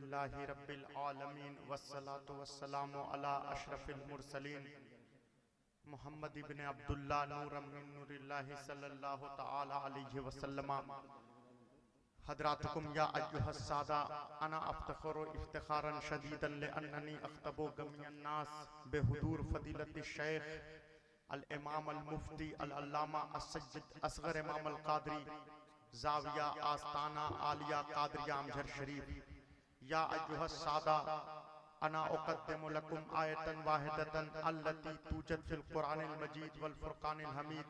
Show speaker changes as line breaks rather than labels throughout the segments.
अल्हम्दुलिल्लाहि रब्बिल आलमीन वस्सलातु वस्सलामु अला अशरफिल मुरसलीन मुहम्मद इब्न अब्दुल्लाह नूरम मिन नूरिल्लाहि सल्लल्लाहु तआला अलैहि वसल्लम। हज़रातकुम या अय्युहस सादा अना अफ्तखुरु इफ्तिखारन शदीदन लिअन्ननी अख्तबु गमियन नास बेहुदूर फदीलत शेख अल इमाम अल मुफ्ती अल अल्लामा अस्सय्यद असगर इमाम अल कादरी ज़ाविया आस्ताना आलिया कादरिया अमजर शरीफ। या अय्युहस सादा अना उक़द्दिमु लकुम आयतन वाहिदतन अल्लती तूजद फिल कुरानिल मजीद वल फुरकानिल हमीद।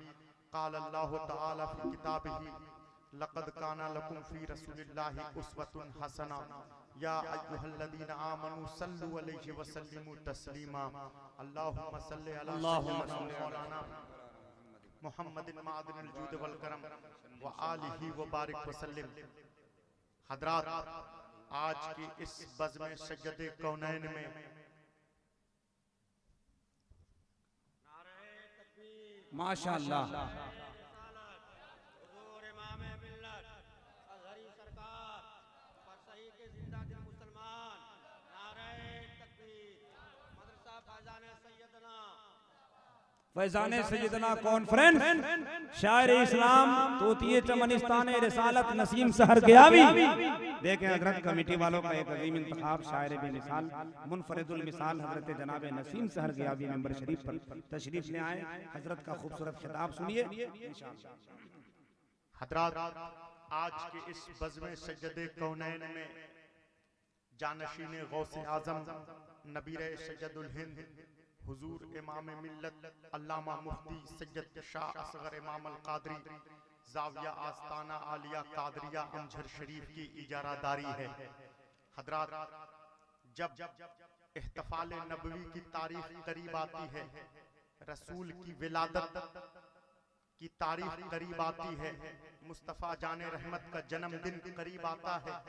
क़ाल अल्लाहु तआला फ़ी किताबिही लक़द काना लकुम फ़ी रसूलिल्लाहि उस्वतुन हसना। या अय्युहल्लज़ीना आमनू सल्लु अलैहि व सल्लिमू तस्लीमा। अल्लाहुम्मा सल्लि अला मौलाना मुहम्मदिन मादिनिल जूद वल करम व आलिहि व बारिक व सल्लिम। हज़रात, आज की इस बज़्म सज्जदे कौनैन में
माशाअल्लाह फैजाने सैयदना कॉन्फ्रेंस शायर इस्लाम तोतिए चमनिस्तान रिसालत नसीम सहर गयावी। देखें हजरत कमेटी वालों का एक अजीम इंतखाब शायर बेमिसाल मुनफरिदुल मिसाल हजरत जनाब नसीम सहर गयावी मेंबर शरीफ पर तशरीफ ले आए। हजरत का खूबसूरत खिताब सुनिए इंशाअल्लाह।
हजरत, आज के इस बज़्म सज्जदे कौनैन में जानशीन गौसे आज़म नबीर सैयदुल हिंद हुजूर इमाम मिल्लत अल्लामा मुफ्ती सैयद शाह असगर इमाम अल कादरी ज़ाविया आस्ताना आलिया कादरिया अमजर शरीफ की इजारादारी है। हजरात, जब इहतिफाल नबवी की तारीख करीब आती है, रसूल की विलादत की तारीख करीब आती है, मुस्तफ़ा जाने रहमत का जन्मदिन करीब आता है,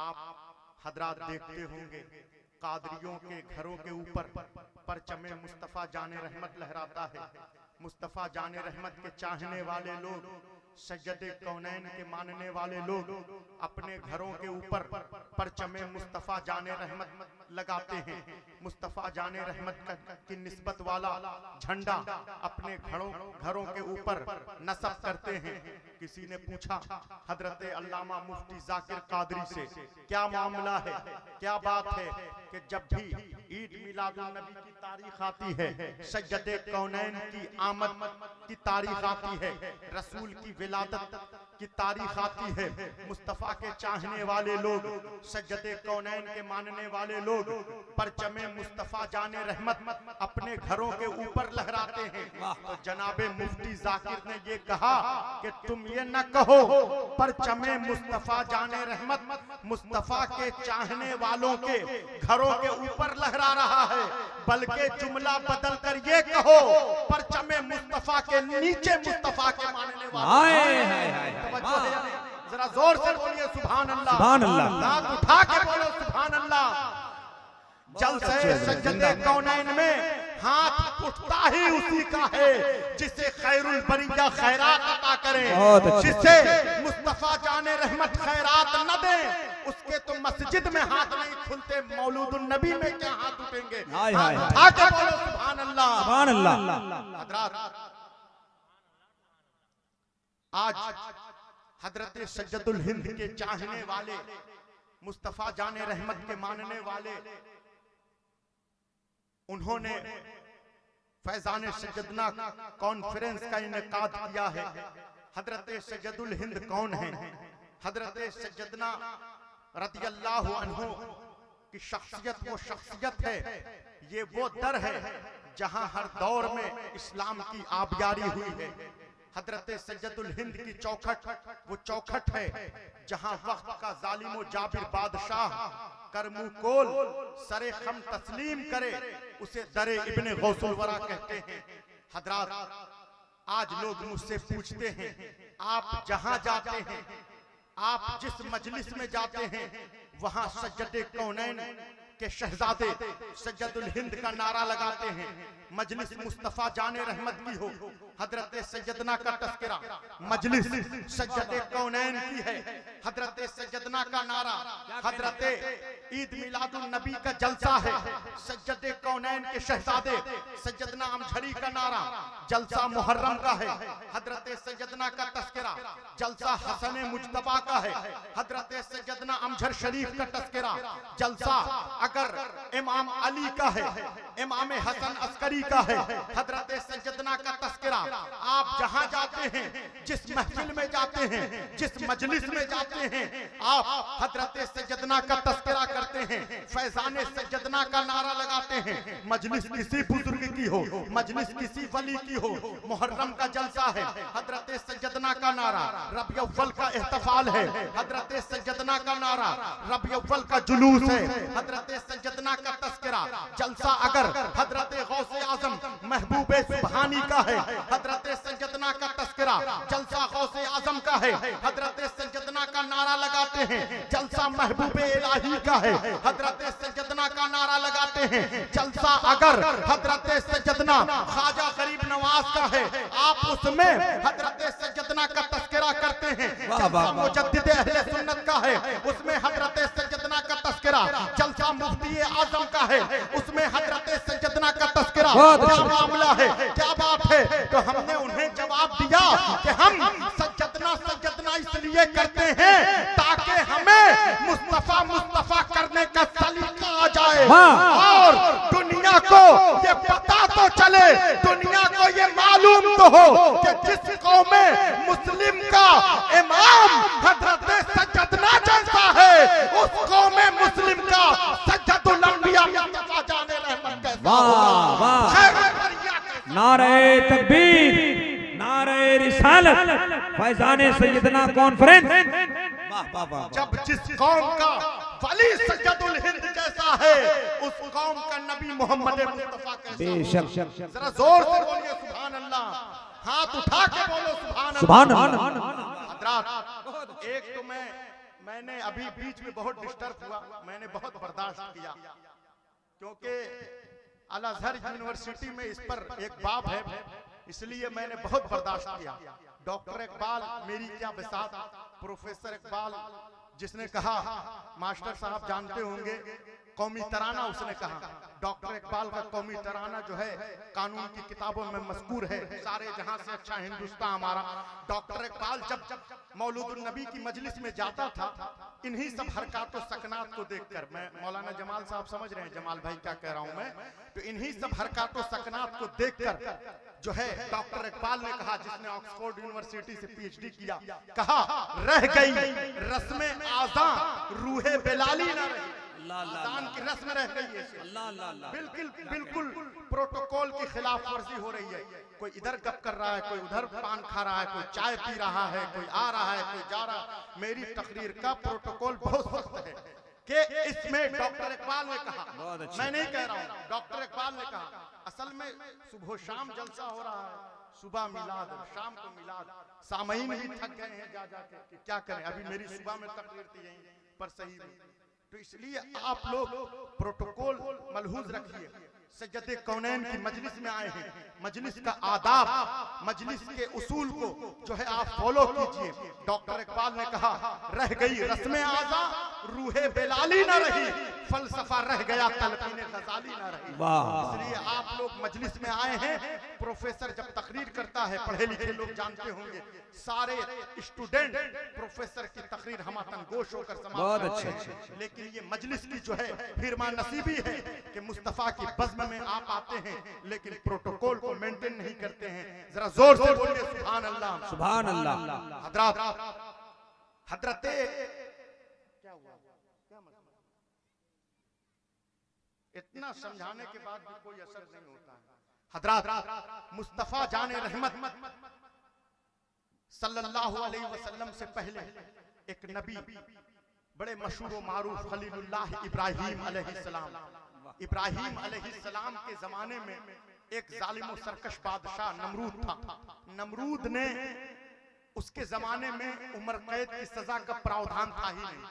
आप हजरात देखते होंगे कादरियों के घरों के ऊपर परचमे मुस्तफ़ा जाने रहमत लहराता है। मुस्तफ़ा जाने रहमत के चाहने वाले लोग, सज्जदे कौनैन के मानने वाले लोग अपने घरों के ऊपर परचमे मुस्तफ़ा जाने रहमत लगाते हैं। मुस्तफ़ा जाने रहमत की निस्बत वाला झंडा अपने घरों के ऊपर नस्ब करते हैं। किसी ने पूछा हजरत अल्लामा मुफ्ती ज़ाकिर कादरी से, क्या मामला है, क्या बात है कि जब भी ईद मिलादुन नबी की तारीख आती है, सज्जदे कौनैन की आमद की तारीख आती है, रसूल की विलादत की तारीख आती है, मुस्तफ़ा के चाहने वाले लोग, सज्जदे कौनैन के मानने वाले लोग परचमे मुस्तफ़ा जाने रहमत अपने घरों के ऊपर लहराते हैं। तो जनाबे मुफ्ती ज़ाकिर ने ये कहा कि तुम ये न कहो परचमे मुस्तफ़ा जाने रहमत मुस्तफ़ा के चाहने वालों के घरों के ऊपर लहरा रहा है, बल्कि जुमला बदल कर ये कहो परचमे मुस्तफ़ा के नीचे मुस्तफ़ा के मानने वाले। जरा जोर से बोलिए सुभान अल्लाह, सुभान अल्लाह, हाथ उठा के बोलो सुभान अल्लाह। जलसे सज्जदे कौनैन में हाथ उठता ही उसी का है जिसे खैरुल बरिया खैरात अता करे, जिसे मुस्तफ़ा जाने रहमत खैरात न दे उसके तो मस्जिद में हाथ नहीं खुलते, मौलूदुन नबी में क्या हाथ उठेंगे। हाथ उठा के बोलो सुभान अल्लाह, सुभान अल्लाह। हजरत, आज हजरत सज्जदुल हिंद के चाहने वाले, मुस्तफ़ा जाने रहमत के मानने वाले, उन्होंने फैजान सज्जदना कॉन्फ्रेंस का इनेकाद किया है। हजरत सज्जदुल हिंद कौन है? हजरत सज्जदना रदियल्लाहु अन्हु की शख्सियत वो शख्सियत है, ये वो दर है जहां हर दौर में इस्लाम की आबियारी हुई है। हजरत सज्जदुल हिंद की चौखट वो चौखट है जहां वक्त का जालिम जाबिर बादशाह करमुकोल सरे खम तस्लीम करे, उसे दरे इब्ने गौसुल वरा कहते हैं। हजरात, आज लोग मुझसे पूछते हैं आप जहां जाते हैं, आप जिस मजलिस में जाते हैं, वहां सज्जदे कौनैन के शहजादे सज्जदुल हिंद का नारा लगाते हैं, मजलिस मुस्तफ़ा जाने रहमत की हो। हजरत सज्जदना का तस्करा मजलिस सज्जदे कौनैन की है, हजरत सज्जदना का नारा, हजरत ईद मिलादुन नबी का जलसा है, सज्जदे कौनैन के शहजादे सैयदना अमझरी का नारा, जलसा मुहर्रम का है, हजरत सैयदना का तस्करा, जलसा हसन मुज्तबा का है, हजरत सैयदना अमझर शरीफ का तस्करा, जलसा अगर इमाम अली का है, इमाम हसन अस्करी का है, हजरत सैयदना का तस्करा। आप जहां जाते हैं, जिस महफिल में जाते हैं, जिस मजलिस में जाते हैं, आप हजरत सैयदना का तस्करा करते हैं, फैजाने सैयदना का नारा लगाते हैं। मजलिस किसी बुजुर्ग की हो, मजलिस किसी वली की हो, मुहर्रम का जलसा है, हजरत सैयदना का नारा, रबी अव्वल का एहतफाल है, हजरत सैयदना का नारा, रबी अव्वल का जुलूस है, हजरत सैयदना का तस्करा। जलसा अगर हजरत गौसे आजम महबूबे सुबहानी का है, हजरत सैयदना का तस्करा, जलसा गौसे आजम का है, हजरत सैयदना का नारा लगाते हैं। जलसा महबूबे इलाही का है, हजरत सैयदना का नारा लगाते हैं। जलसा अगर हजरत सैयदना ख्वाजा गरीब नवाज का है, आप उसमें हजरत सैयदना का तस्करा करते हैं। जलसा मुजद्दिद अहले सुन्नत का है, उसमें हजरत सैयदना का तस्करा। जलसा मुफ्ती आजम का है, उसमें हजरत सैयदना का तस्करा। क्या मामला है, क्या बात है? तो हमने उन्हें जवाब दिया कि हम सैयदना सैयदना इसलिए करते हैं ताकि हमें मुस्तफा मुस्तफा करने का सलीका आ जाए, और दुनिया को ये पता तो चले, दुनिया को ये मालूम तो हो कि जिस कौम में मुस्लिम का इमाम हजरत सैयदना जैसा है, उस कौम में मुस्लिम का सैयदुल अंबिया मुस्तफा जाने रहमत कैसा होगा।
नारे तकबीर, नारे रिसालत, फैजाने सैयदना कॉन्फ्रेंस।
जब जिस कौम का वली सैयदुल हिंद जैसा है, उस कौम का नबी मोहम्मद मुस्तफा कैसा होगा। जरा जोर से बोलिए सुभान अल्लाह, हाथ उठा के बोलो सुभान अल्लाह। हजरात, एक तो मैंने अभी बीच में बहुत डिस्टर्ब हुआ, मैंने बहुत बर्दाश्त किया, क्योंकि अल अज़हर यूनिवर्सिटी में इस पर एक बाब है, इसलिए मैंने बहुत बर्दाश्त किया। डॉक्टर इकबाल मेरी क्या बिसात, प्रोफेसर इकबाल जिसने कहा, मास्टर साहब जानते होंगे, कौमी तराना उसने कहा। डॉक्टर इकबाल का कौमी तराना जो है कानून की किताबों में मज़कूर है, सारे जहां से अच्छा हिंदुस्तान हमारा। डॉक्टर इकबाल जब मौलूदुन नबी की मजलिस में जाता था, इन्हीं सब हरकत और सकनात को देखकर, मैं मौलाना जमाल साहब समझ रहे हैं जमाल भाई क्या कह रहा हूं मैं, तो इन्हीं सब हरकत और सकनात को देखकर जो है डॉक्टर इकबाल ने कहा, जिसने ऑक्सफोर्ड यूनिवर्सिटी से पीएचडी किया, कहा रह गई रस्म आज़ा रूहे बेलाली ना रही, अज़ान की रस्म रह गई है। बिल्कुल प्रोटोकॉल की खिलाफ वर्जी हो रही है। कोई इधर गप कर रहा है, कोई उधर पान खा रहा है, कोई चाय पी रहा है, कोई आ रहा है, कोई जा रहा है। मेरी तकरीर का प्रोटोकॉल बहुत सख्त है कि इसमें डॉक्टर इकबाल ने कहा, मैं नहीं कह रहा हूँ, डॉक्टर इकबाल ने कहा, असल में सुबह शाम जलसा हो रहा है, सुबह मिलाद, शाम को मिलाद। सामईन भी थक गए हैं जा जाके कि क्या करें, अभी मेरी सुबह में तकरीर थी यहीं पर सही में, तो इसलिए आप लोग प्रोटोकॉल मलहूज रखिए। सज्जदे कौनैन की मजलिस में आए हैं, मजलिस का आदाब, मजलिस के उसूल को जो है आप फॉलो कीजिए। डॉक्टर इकबाल ने कहा रह गई रस्म आज़ा रूहे बेलाली ना रही, फलसफा रह गया तलकीने गजाली ना रही। इसलिए आप लोग मजलिस में आए हैं। प्रोफेसर जब तकरीर करता है, पढ़े लिखे लोग जानते होंगे, सारे स्टूडेंट प्रोफेसर की तकरीर हमातन गोश होकर समाप्त करते हैं। लेकिन ये मजलिस की जो है फिरमा नसीबी है कि मुस्तफा की बज़्म में आप आते हैं, लेकिन प्रोटोकॉल को मेंटेन नहीं करते हैं। जरा जोर से बोलिए सुभान अल्लाह,
सुभान अल्लाह।
हजरत क्या हुआ, क्या मतलब, इतना समझाने के बाद भी कोई असर नहीं होता है। हजरत मुस्तफा जाने रहमत सल्लल्लाहु अलैहि वसल्लम से पहले एक नबी, बड़े मशहूर व मारूफ खलीलुल्लाह इब्राहीम अलैहिस्सलाम, इब्राहीम अलैहिस्सलाम के जमाने में एक जालिम सरकश बादशाह नमरूद था। नमरूद ने, उसके जमाने में उम्र कैद की सजा का प्रावधान था ही नहीं,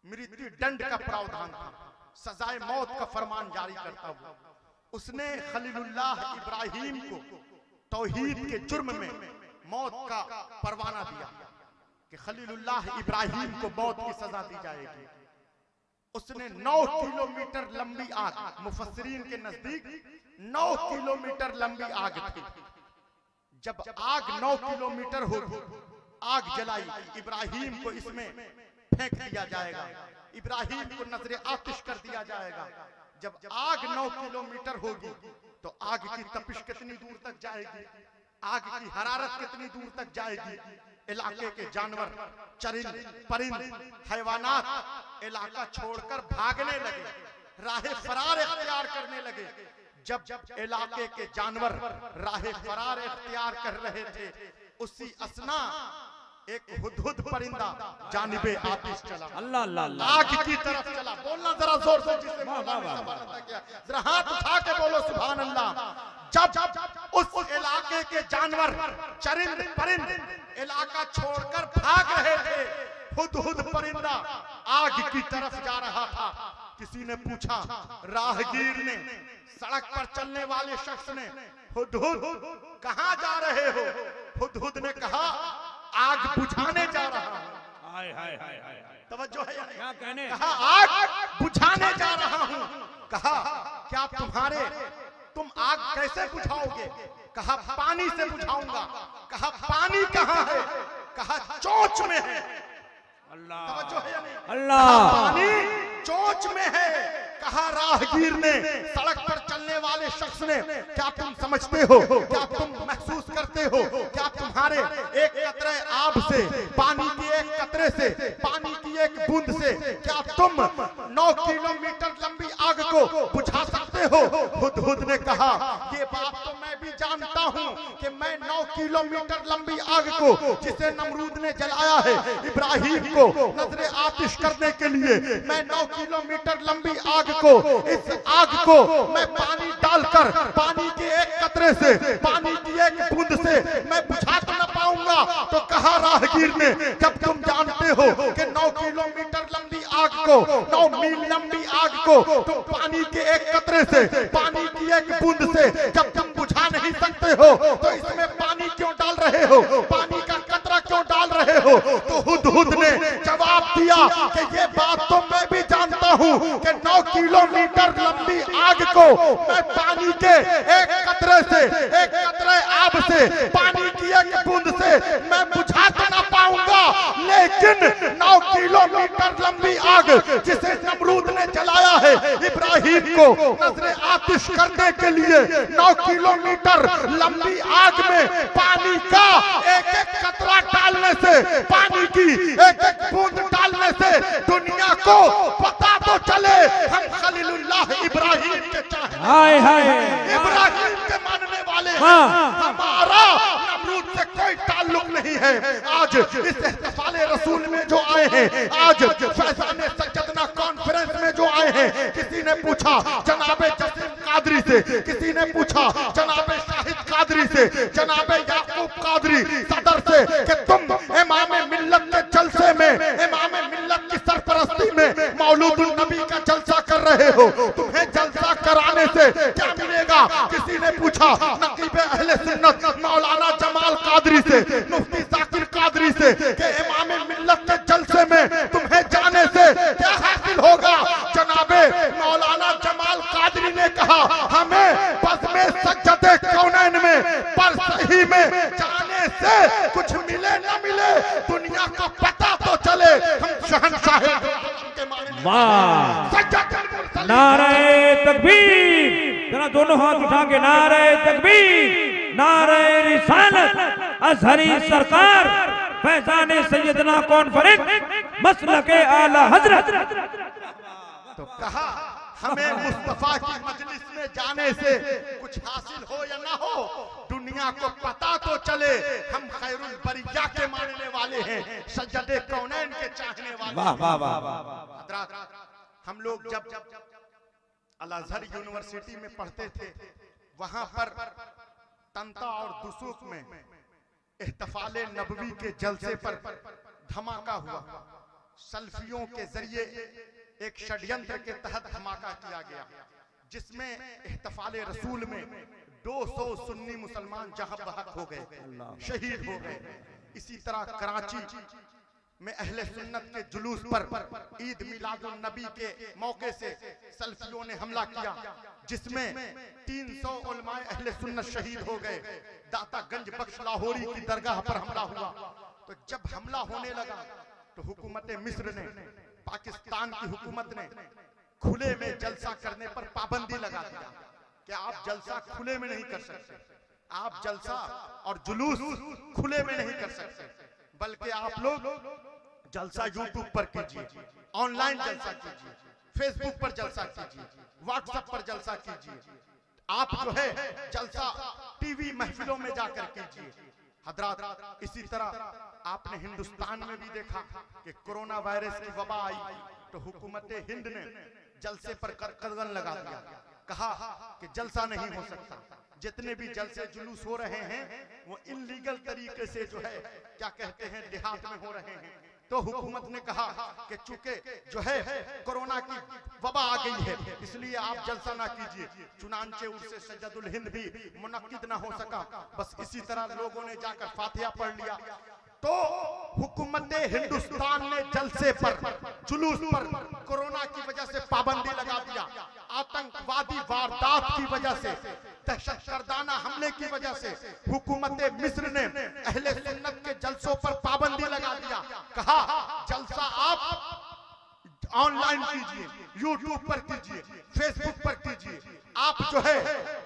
मृत्यु दंड का प्रावधान था, सजाए मौत का फरमान जारी करता हुआ। उसने खलीलुल्लाह इब्राहीम को तौहीद के जुर्म में मौत का परवाना दिया कि खलीलुल्लाह इब्राहीम को मौत की सजा दी जाएगी। उसने 9 किलोमीटर लंबी आग, मुफस्सिरीन के नजदीक 9 किलोमीटर लंबी आग थी। जब आग 9 किलोमीटर होगी, आग जलाई, इब्राहिम को इसमें फेंक दिया जाएगा, इब्राहिम को नजरे आतिश कर दिया जाएगा। जब आग 9 किलोमीटर होगी तो आग की तपिश कितनी दूर तक जाएगी, आग की हरारत कितनी दूर तक जाएगी। इलाके के जानवर, चरिंद परिंद, हैवानात इलाका छोड़कर भागने लगे, राहे फरार इख्तियार करने लगे। जब इलाके के जानवर राहे फरार इख्तियार कर रहे थे, उसी असना एक हुदहुद परिंदा जानिबे आतिश चला,
अल्लाह अल्लाह
आग की तरफ चला। बोलना जरा जोर से, जिससे जरा हाथ उठा के बोलो सुभान अल्लाह। जब उस इलाके के जानवर, चरिंद परिंद इलाका छोड़कर भाग रहे थे, हुदहुद परिंदा आग की तरफ जा रहा था। किसी ने पूछा, राहगीर ने, सड़क पर चलने वाले शख्स ने, हुदहुद कहां जा रहे हो? हुदहुद ने कहा, आग बुझाने जा रहा हूं।
हाय हाय हाय हाय,
तवज्जो है
क्या कहने?
कहा आग बुझाने जा रहा हूं। कहा क्या तुम आग कैसे बुझाओगे? कहा पानी से बुझाऊंगा। कहा पानी कहां है? कहा चोंच में है।
अल्लाह
तवज्जो है या नहीं?
अल्लाह,
पानी चोंच में है। कहा राहगीर ने, सड़क पर चलने वाले शख्स ने, क्या तुम समझते हो, क्या तुम महसूस करते हो, क्या तुम्हारे एक कतरे आब से, पानी की एक कतरे से, पानी की एक बूंद से, क्या तुम 9 किलोमीटर लंबी आग को बुझा सकते हो? हुदहुद ने कहा, ये बात तो मैं भी जानता हूँ कि मैं 9 किलोमीटर लंबी आग को, जिसे नमरूद ने जलाया है इब्राहिम को नजरे आतिश करने के लिए, मैं 9 किलोमीटर लंबी आग को, इस आग को मैं पानी डालकर, पानी के एक कतरे से, पानी की एक बूंद से मैं बुझा तो न पाऊंगा। तो कहा राहगीर ने, जब तुम जानते हो कि 9 किलोमीटर लंबी आग को, 9 मील लंबी आग को तुम पानी के एक कतरे से, पानी की एक बूंद से जब तुम बुझा नहीं सकते हो, तो इसमें पानी क्यों डाल रहे हो? पानी का कतरा क्यों डाल रहे हो? तो हुदहुद ने जवाब दिया कि ये बात तो मैं भी जानता हूँ कि 9 किलोमीटर लंबी आग को मैं पानी के एक कतरे से, एक कतरे आब से, पानी की एक बूंद से मैं बुझा तो ना पाऊंगा, लेकिन 9 किलोमीटर लंबी आग जिसे नमरूद ने जलाया है इब्राहिम को नजरे आतिश करने के लिए, 9 किलोमीटर लंबी आग में पानी का एक एक कतरा डालने से, पानी की एक एक बूंद डालने से दुनिया को पता तो चले हम खलीलुल्लाह इब्राहिम के चाहे,
हाय हाय,
इब्राहिम के मानने वाले हैं।
हाँ।
हमारा नमरूद से कोई ताल्लुक नहीं है। आज इस इहतिफाले रसूल में जो आए हैं, आज फैजाने सज्जदना कॉन्फ्रेंस में जो आए हैं, किसी ने पूछा जनाबे जसीम कादरी से, किसी ने पूछा जनाबे शाहिद कादरी से, जनाबे याकूब कादरी सदर से कि तुम इमाम मिल्लत के जलसे में, इमाम मिल्लत की सरपरस्ती में मौलूदुन नबी का जलसा कर रहे हो, तुम्हें जलसा कराने से क्या मिलेगा? किसी ने पूछा नकीब अहले सुन्नत मौलाना जमाल कादरी से, मुफ्ती जाकिर कादरी से कि इमाम मिल्लत के जलसे में तुम्हें जाने से क्या हासिल होगा? जनाबे मौलाना जमाल कादरी ने कहा, हमें बस में सज्जदे कौनैन में पर सही में जाने से कुछ मिले न मिले, दुनिया को पता तो चले हम शहंशाह के माने।
वाह, नारे तकबीर, जरा दोनों हाथ उठा के नारे तकबीर, नारे रिसालत, अजहरी सरकार, फैजाने सैयदना कॉन्फ्रेंस, मसलके आला हजरत।
तो कहा हमें मुस्तफा की मजलिस में जाने से कुछ हासिल हो या ना हो, दुनिया को पता तो चले हम खैरुल बरिया के मानने वाले हैं, सज्जदे कौनैन के चाहने वाले।
वाह वाह वाह वाह।
हजरात, हम लोग जब अल अज़हर यूनिवर्सिटी में पढ़ते थे, वहां पर तंता और दुसूक में इहतिफाले नबवी के जलसे पर धमाका हुआ। सल्फियों के जरिए एक षड्यंत्र के तहत धमाका किया गया, जिसमें इहतिफाले रसूल में 200 सुन्नी मुसलमान जहां बहक हो गए, शहीद हो गए। इसी तरह कराची में अहले सुन्नत के जुलूस पर ईद मिलादुन नबी के मौके से सल्फियों ने हमला किया, जिसमें 300 उलमाए अहले सुन्नत शहीद हो गए। दाता गंज बख्श लाहौरी की दरगाह पर हमला हुआ। तो जब हमला होने लगा तो हुकूमत मिस्र ने, पाकिस्तान की हुकूमत ने खुले में जलसा करने पर पाबंदी लगा दिया कि आप जलसा खुले में नहीं कर सकते, आप जलसा और जुलूस खुले में नहीं कर सकते, बल्कि आप लोग जलसा यूट्यूब पर कीजिए, ऑनलाइन जलसा कीजिए, फेसबुक पर जलसा कीजिए, व्हाट्सएप पर जलसा कीजिए, आप जो है जलसा टीवी महफिलों में जाकर कीजिए। हजरात, इसी तरह आपने हिंदुस्तान में भी देखा कि कोरोना वायरस की वबा आई तो हुकूमत हिंद ने जलसे पर कदम लगा दिया, कहा कि जलसा नहीं हो सकता, जितने भी जलसे जुलूस हो रहे हैं वो इलीगल तरीके से जो है क्या कहते हैं देहात में हो रहे हैं। तो हुकूमत ने कहा कि चूंकि जो है कोरोना की वबा आ गई है इसलिए आप जलसा ना कीजिए। चुनांचे उर्से सज्जदुल हिंद भी मुनक्किद ना हो सका। बस इसी तरह लोगों ने जाकर फातिहा पढ़ लिया। तो हुकूमत हिंदुस्तान ने जलसे पर, जुलूस पर कोरोना की वजह से पाबंदी लगा दिया। आतंकवादी वारदात की वजह से, दहशतगर्दाना हमले की वजह से हुकूमत मिस्र ने अहले सुन्नत के जलसों पर पाबंदी लगा दिया। कहा जलसा आप ऑनलाइन कीजिए, यूट्यूब पर कीजिए, फेसबुक पर कीजिए, आप जो है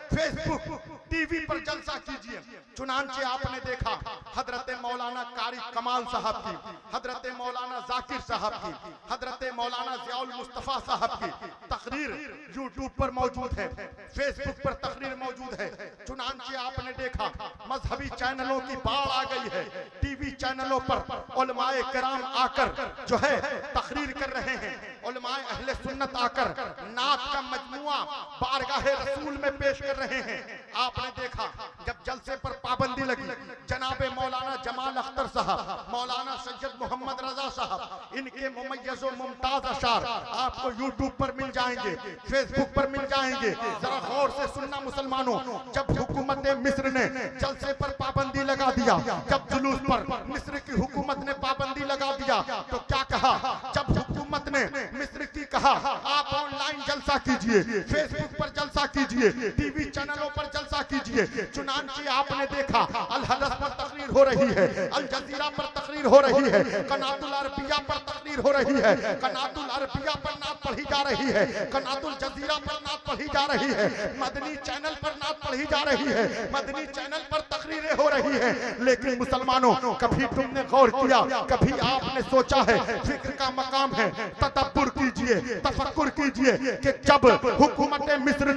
फेसबुक टीवी पर जलसा कीजिए। चुनांचे आपने देखा हजरत मौलाना कारी कमाल साहब की, हजरत मौलाना जाकिर साहब की, हजरत मौलाना जियाउल मुस्तफा साहब की तकरीर यूट्यूब पर मौजूद है, फेसबुक पर तकरीर मौजूद है। चुनांचे आपने देखा मजहबी चैनलों की बाढ़ आ गई है, टीवी चैनलों पर उलमाए किराम आकर जो है तकरीर कर रहे हैं, उलमाए अहले सुन्नत आकर नात का मजमुआ बारगाहे रसूल में पेश कर रहे हैं। आपने देखा जब जलसे पर पाबंदी लगी, जनाबे मौलाना जमाल अख्तर साहब, मौलाना सैयद मोहम्मद रजा साहब, इनके मुमय्यज़ व मुमताज अशार आपको यूट्यूब पर मिल जाएंगे, फेसबुक पर मिल जाएंगे। जरा गौर से सुनना मुसलमानों, जब हुकूमत मिस्र ने जलसे पर पाबंदी लगा दिया, जब जुलूस पर मिस्र की हुकूमत ने पाबंदी लगा दिया, तो क्या कहा? जब हुकूमत ने मिस्र की कहा आप ऑनलाइन जलसा कीजिए, फेसबुक पर जलसा कीजिए, टीवी चैनलों पर जलसा कीजिए। चुनांचे आपने देखा अल हदस पर तकरीर हो रही है, अल जजीरा पर तकरीर हो रही है, कनातुल अरबिया पर तकरीर हो रही है, कनातुल अरबिया पर नात पढ़ी जा रही है, कनातुल जजीरा पर नात पढ़ी जा रही है, मदनी चैनल पर नात पढ़ी जा रही है, मदनी चैनल पर तकरीरें हो रही है। लेकिन मुसलमानों, कभी तुमने गौर किया, कभी आपने सोचा है, फिक्र का मकाम है, तदब्बुर कीजिए, तफक्कुर कीजिए कि जब हुकूमत मिस्र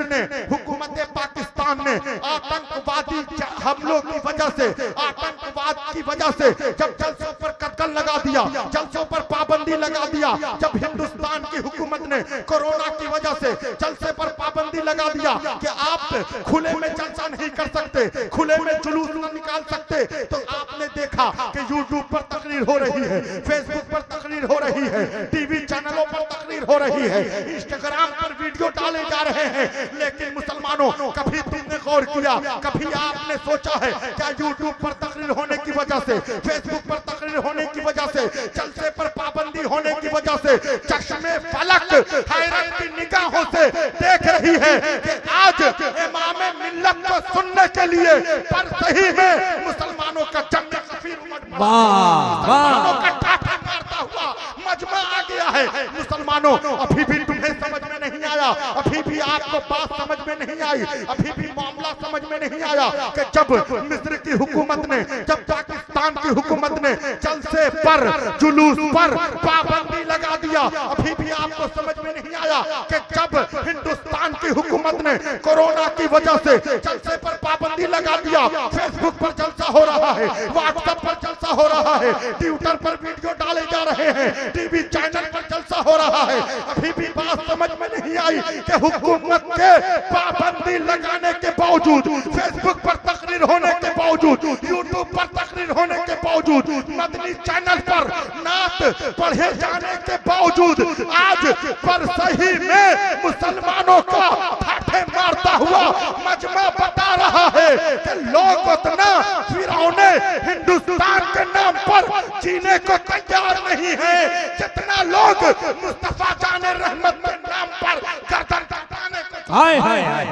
ने हुकूमत पाकिस्तान ने आतंकवादी हमलों की वजह से, आतंकवाद की वजह से जब जलसों पर कत्ल लगा दिया, जलसों पर पाबंदी लगा दिया, जब हिंदुस्तान की हुकूमत ने कोरोना की वजह से जलसे पर पाबंदी लगा दिया कि आप खुले में जलसा नहीं कर सकते, खुले में जुलूस न निकाल सकते, तो आपने देखा कि यूट्यूब पर तकरीर हो रही है, फेसबुक पर तकरीर हो रही है, टीवी चैनलों पर तकरीर हो रही है, इंस्टाग्राम पर वीडियो डाले जा रहे हैं। लेकिन मुसलमानों, कभी तुमने गौर किया, कभी आपने सोचा है क्या यूट्यूब पर तकरीर होने की वजह से, फेसबुक पर तकरीर होने की वजह से, जलसे पर पाबंदी होने की वजह से चश्मे फलक हैरत की निगाहों से देख रही है कि आज इमाम मिल्लत को सुनने के लिए पर सही में मुसलमानों का जंग कफीर मुसलमानों का टाटा मारता हुआ मजमा आ गया है। मुसलमानों, अभी भी तुम्हें समझ में नहीं आया, अभी भी आपको बात समझ में नहीं आई, अभी भी मामला समझ में नहीं आया कि जब मिस्र की हुकूमत ने, जब पाकिस्तान की हुकूमत ने जलसे पर, जुलूस पर पाबंदी लगा दिया, अभी भी आपको समझ में नहीं आया कि जब हिंदुस्तान की हुकूमत ने कोरोना की वजह से जलसे पर पाबंदी लगा दिया, फेसबुक पर जलसा हो रहा है, व्हाट्सएप पर जलसा हो रहा है, ट्विटर पर वीडियो डाले जा रहे हैं, टीवी चैनल पर जलसा हो रहा है, अभी भी बात समझ में नहीं आई कि हुकूमत के पाबंदी लगाने के बावजूद, फेसबुक पर तकरीर होने के बावजूद, यूट्यूब पर तकरीर होने के बावजूद, मदनी चैनल पर नात पढ़े जाने के बावजूद आज पर सही में मुसलमानों का ठाठे मारता हुआ मजमा बता रहा है कि लोग उतना फिरौने हिंदुस्तान के नाम पर जीने को तैयार नहीं है जितना लोग मुस्तफा जाने रहमत के नाम पर गर्दन कटाने को
हाय हाय हाय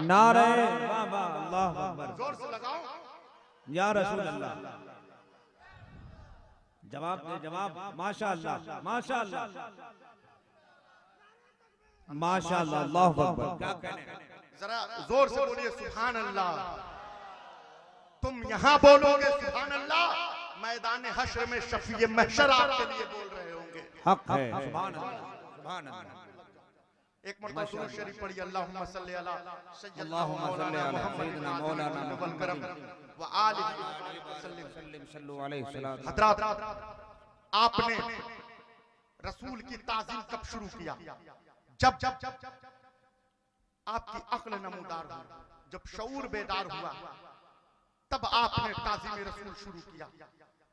नारे बाबा अल्लाह अकबर,
जोर से लगाओ
या रसूल अल्लाह। जवाब दे जवाब, माशाअल्लाह माशाअल्लाह माशाअल्लाह, अल्लाहु अकबर। क्या कहने,
जरा जोर से बोलिए सुभान अल्लाह। तुम यहाँ बोलोगे सुभान अल्लाह, मैदान हश्र में शफीए महशर आपके लिए बोल रहे होंगे।
हक है, सुभान अल्लाह सुभान अल्लाह।
एक मरतबा दुरूद शरीफ पढ़िए, अल्लाहुम्मा सल्ली अला
अल्लाहुम्मा सल्ली अला सय्यिदिना मौलाना
वल करम व आलिहि वसल्लम।
सल्लु अलैहि सल्लल्लाहु।
हजरात, आपने रसूल की ताज़ीम कब शुरू किया? जब आपकी अक्ल नमूदार हुई, जब शऊर बेदार हुआ, तब आपने ताज़ीम रसूल शुरू किया।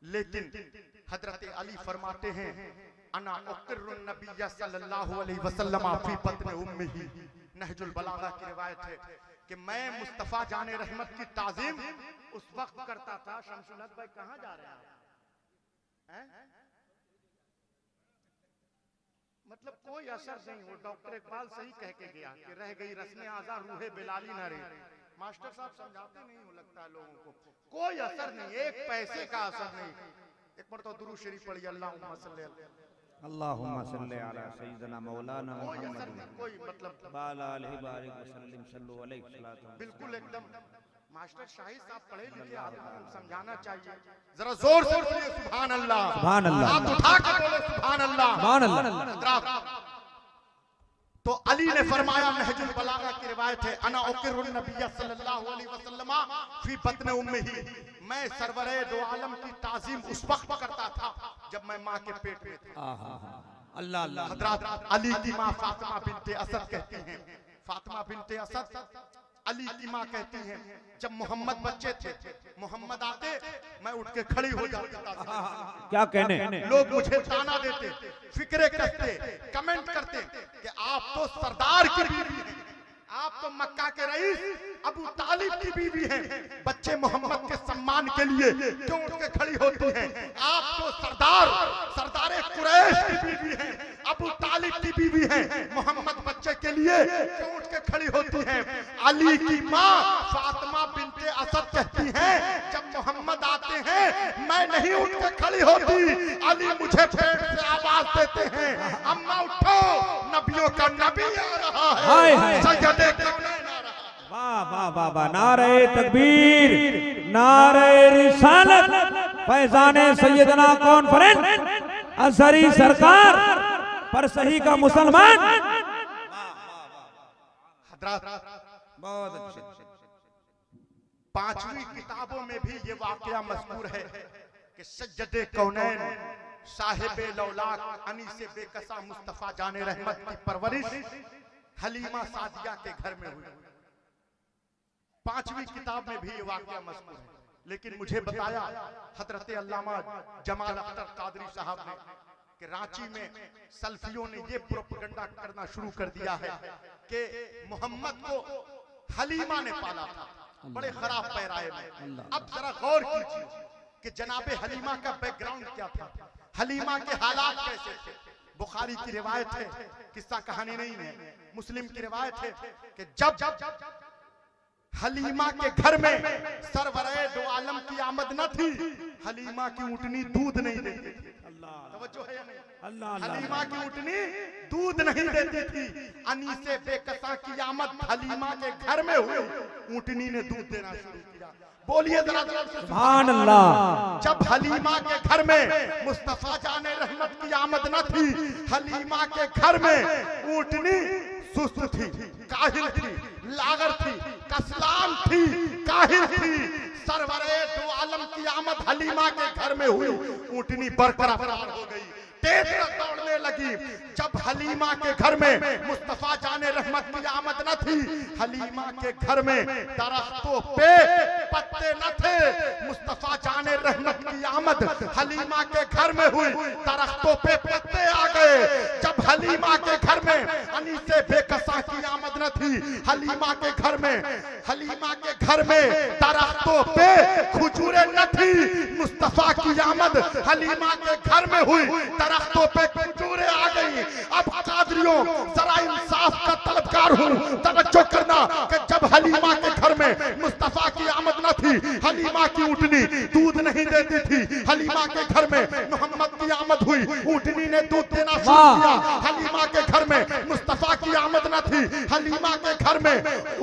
लेकिन हजरत अली फरमाते हैं अना उक़िर्रुन नबिय्य सल्लल्लाहु अलैहि वसल्लम फी बत्न उम्मिही। नहजुल बलागा की रिवायत है कि मैं मुस्तफा जाने रहमत की ताज़ीम उस वक्त करता था। शमसुल हक भाई कहां जा रहे हैं? मतलब कोई असर नहीं हो। डॉक्टर इकबाल सही कह के गया कि रह गई रस्म आज़ा रूहे बिलाली न रे। मास्टर साहब समझाते नहीं हो लगता है लोगों को, कोई असर नहीं, एक पैसे का असर नहीं। एक मरतबा दुरूद शरीफ पढ़िए, अल्लाहुम्मा सल्ली
अल्लाहुम्मा सल्ली अला सय्यिदिना मौलाना मुहम्मद
कोई मतलब
बाला अलैहि बारिक वसल्लम सल्लु अलैहि सल्लल्लाहु।
बिल्कुल एकदम मास्टर शाहिद साहब पढ़े लिखे आदमी को समझाना चाहिए। जरा जोर से बोलिए सुभान अल्लाह
सुभान अल्लाह,
हाथ उठा के बोलो सुभान अल्लाह
सुभान अल्लाह।
तो अली ने फरमाया, नहजुल बलागा की रिवायत है अना उक़िर्रुन नबिय्य सल्लल्लाहु अलैहि वसल्लम फी बत्न उम्मिही। मैं सरवरे दो आलम की ताज़ीम उस वक्त करता था जब मैं माँ के पेट में था।
अल्लाह अल्लाह।
हजरत अली की माँ फातिमा बिनते असद कहती हैं, फातिमा बिनते असद अली की माँ कहती हैं, जब मोहम्मद बच्चे थे, मोहम्मद आते मैं उठ के खड़ी हो जाती था।
क्या कहने,
लोग मुझे ताना देते, फिक्रे करते, कमेंट करते कि आप तो सरदार की बीवी हैं, आप तो मक्का के रईस अबू तालिब की बीवी हैं, बच्चे मोहम्मद के सम्मान के लिए क्यों उठ के खड़ी होती हैं? आप तो सरदारे कुरैश की बीवी हैं, अबू तालिब की बीवी हैं, मोहम्मद बच्चे के लिए क्यों उठ के खड़ी होती हैं? अली की माँ फातिमा बिनते असद कहती हैं, जब मोहम्मद आते हैं मैं नहीं उठ के खड़ी होती, अली मुझे पेट से आवाज देते हैं, अम्मा उठो, नबियों का नबी आ रहा है, सैयदे कौनैन आ रहा है।
वाह वाह वाह वाह, नारे तकबीर, नारे रिसालत, फैजाने सैयदना कॉन्फ्रेंस अज़हरी सरकार पर सही का मुसलमान। बहुत अच्छे।
पांचवी किताबों में भी ये वाकया मज़कूर है कि सज्जदे कौनैन साहिबे लौलाक अनीसे बेकसा मुस्तफा जाने रहमत की परवरिश हलीमा सादिया के घर में हुई। पांचवी किताब में भी ये वाकया मज़कूर है। लेकिन मुझे बताया हजरत अल्लामा जमाल अख्तर कादरी साहब ने कि रांची में सल्फियों ने ये प्रोपेगेंडा करना शुरू कर दिया है कि मोहम्मद को हलीमा ने पाला था, बड़े खराब पैराए में। अब जरा गौर कीजिए कि जनाबे हलीमा का बैकग्राउंड क्या था, हलीमा के हालात कैसे थे। बुखारी की रिवायत है, किस्सा कहानी नहीं है, मुस्लिम की रिवायत है कि जब हलीमा के घर में सरवरे दो आलम की आमद न थी, हलीमा की ऊँटनी दूध नहीं देती थी। तवज्जो है या नहीं? हलीमा की ऊँटनी दूध नहीं देती थी। अनीसे बेकसा की आमद हलीमा के घर में हुई, ऊँटनी ने दूध देना शुरू किया। बोलिए जरा
सुभान अल्लाह।
जब हलीमा के घर में मुस्तफा जाने रहमत की आमद न थी, हलीमा के घर में ऊँटनी सुस्त थी, काहिल थी, लागर थी, कसलान थी, काहिल थी। सरवरे दो आलम की आमद हलीमा के घर में हुई, ऊँटनी बरकरार हो गई, तेज दौड़ने लगी। जब हलीमा के घर में मुस्तफा जाने रहमत की आमद न थी, हलीमा के घर में दरख्तों पे पत्ते न थे। मुस्तफा जाने रहमत की आमद हलीमा के घर में हुई, दरख्तों पे पत्ते आ गए। जब हलीमा के घर में अनीसे बेकसा की आमद न थी, हलीमा के घर में दरख्तों पे खजूरें न थी, मुस्तफा की आमद हलीमा के घर में हुई, दरख्तों पे खजूरें आ गई। अब कादरियों जरा इंसाफ का तलबगार हूँ, तवज्जो करना कि जब हलीमा के घर में मुस्तफा की आमद न थी, हलीमा की ऊँटनी दूध नहीं देती थी, हलीमा के घर में मोहम्मद की आमद हुई, ऊँटनी ने दूध देना शुरू किया। हलीमा के घर में मुस्तफा की आमद न थी, हलीमा के घर में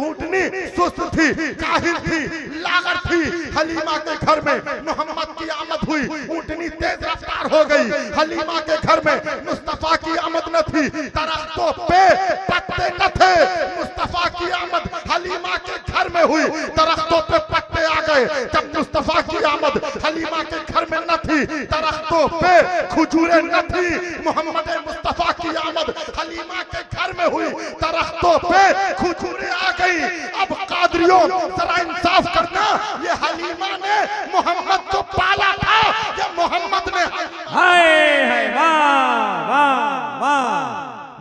ऊँटनी सुस्त थी, काहिल थी, लागर थी। हलीमा के घर में मोहम्मद की आमद हुई, ऊँटनी तेज रफ्तार हो गई। हलीमा के घर में मुस्तफा की आमद न थी, दरख्तों पे पत्ते न थे, मुस्तफा की आमद हलीमा के घर में हुई, दरख्तों पे पत्ते आ गए। जब मुस्तफा की आमद हलीमा के घर में न थी, दरख्तों पे खजूरें न थी, मोहम्मद मुस्तफा की आमद हलीमा के घर में हुई, दरख्तों पे खजूरें आ गई। अब कादरियों जरा इंसाफ करना, ये हलीमा ने मोहम्मद को पाला था या मोहम्मद ने?
हाय हाय, वाह वाह वाह,